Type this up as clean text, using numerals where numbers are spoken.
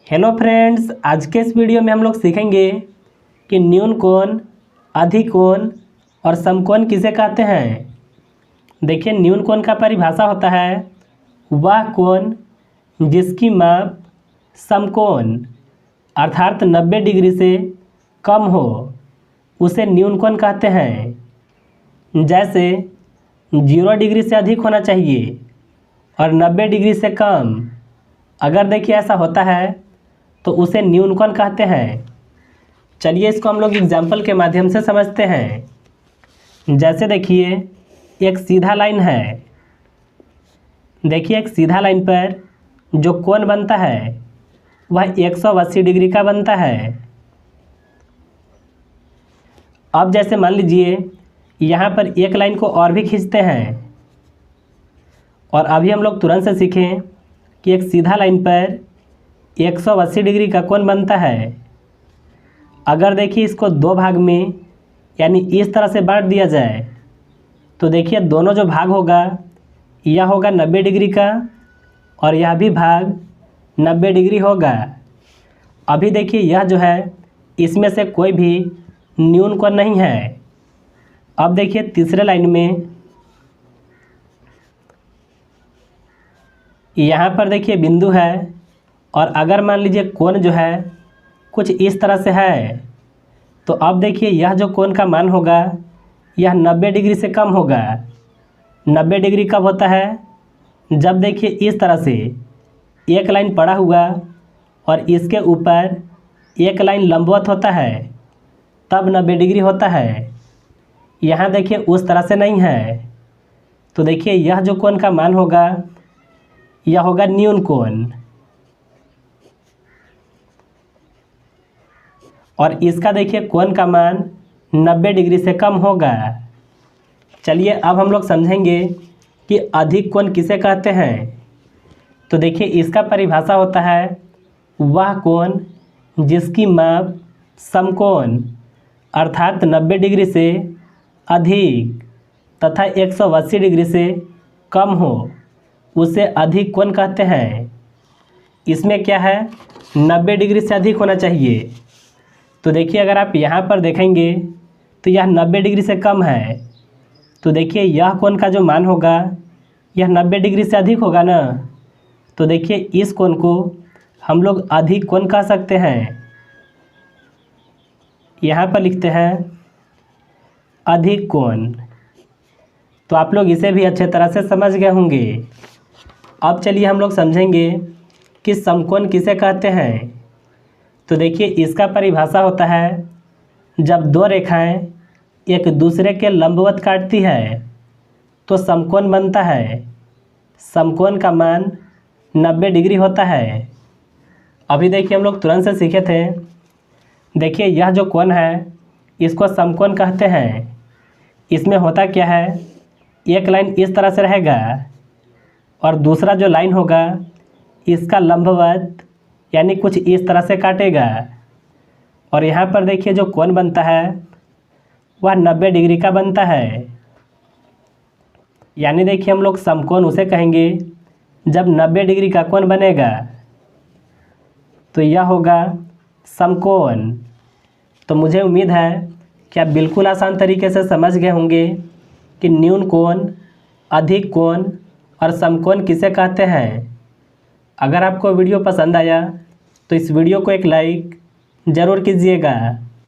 Hello friends, आज के इस वीडियो में हम लोग सीखेंगे कि न्यून कोण, अधिक कोण और समकोण किसे कहते हैं। देखिए, न्यून कोण का परिभाषा होता है वह कोण जिसकी माप समकोण अर्थात 90 डिग्री से कम हो, उसे न्यून कोण कहते हैं। जैसे 0 डिग्री से अधिक होना चाहिए और 90 डिग्री से कम। अगर देखिए ऐसा होता है तो उसे न्यून कोण कहते हैं। चलिए इसको हम लोग एग्जाम्पल के माध्यम से समझते हैं। जैसे देखिए, एक सीधा लाइन है। देखिए, एक सीधा लाइन पर जो कोण बनता है वह 180 डिग्री का बनता है। अब जैसे मान लीजिए यहाँ पर एक लाइन को और भी खींचते हैं और अभी हम लोग तुरंत से सीखें कि एक सीधा लाइन पर 180 डिग्री का कोण बनता है। अगर देखिए इसको दो भाग में यानी इस तरह से बांट दिया जाए तो देखिए दोनों जो भाग होगा यह होगा 90 डिग्री का और यह भी भाग 90 डिग्री होगा। अभी देखिए यह जो है इसमें से कोई भी न्यून कोण नहीं है। अब देखिए तीसरे लाइन में यहाँ पर देखिए बिंदु है और अगर मान लीजिए कोण जो है कुछ इस तरह से है तो अब देखिए यह जो कोण का मान होगा यह 90 डिग्री से कम होगा। 90 डिग्री कब होता है? जब देखिए इस तरह से एक लाइन पड़ा हुआ और इसके ऊपर एक लाइन लंबवत होता है तब 90 डिग्री होता है। यहाँ देखिए उस तरह से नहीं है। तो देखिए यह जो कोण का मान होगा यह होगा न्यून कोण और इसका देखिए कोण का मान 90 डिग्री से कम होगा। चलिए अब हम लोग समझेंगे कि अधिक कोण किसे कहते हैं। तो देखिए इसका परिभाषा होता है वह कोण जिसकी माप समकोण अर्थात 90 डिग्री से अधिक तथा 180 डिग्री से कम हो, उसे अधिक कोण कहते हैं। इसमें क्या है, 90 डिग्री से अधिक होना चाहिए। तो देखिए अगर आप यहाँ पर देखेंगे तो यह 90 डिग्री से कम है। तो देखिए यह कोण का जो मान होगा यह 90 डिग्री से अधिक होगा ना। तो देखिए इस कोण को हम लोग अधिक कोण कह सकते हैं। यहाँ पर लिखते हैं अधिक कोण। तो आप लोग इसे भी अच्छे तरह से समझ गए होंगे। अब चलिए हम लोग समझेंगे कि समकोण किसे कहते हैं। तो देखिए इसका परिभाषा होता है जब दो रेखाएं एक दूसरे के लंबवत काटती है तो समकोण बनता है। समकोण का मान 90 डिग्री होता है। अभी देखिए हम लोग तुरंत से सीखे थे। देखिए यह जो कोण है इसको समकोण कहते हैं। इसमें होता क्या है, एक लाइन इस तरह से रहेगा और दूसरा जो लाइन होगा इसका लंबवत यानी कुछ इस तरह से काटेगा और यहाँ पर देखिए जो कोण बनता है वह 90 डिग्री का बनता है। यानी देखिए हम लोग समकोण उसे कहेंगे जब 90 डिग्री का कोण बनेगा तो यह होगा समकोण। तो मुझे उम्मीद है कि आप बिल्कुल आसान तरीके से समझ गए होंगे कि न्यून कोण, अधिक कोण और समकोण किसे कहते हैं। अगर आपको वीडियो पसंद आया तो इस वीडियो को एक लाइक ज़रूर कीजिएगा।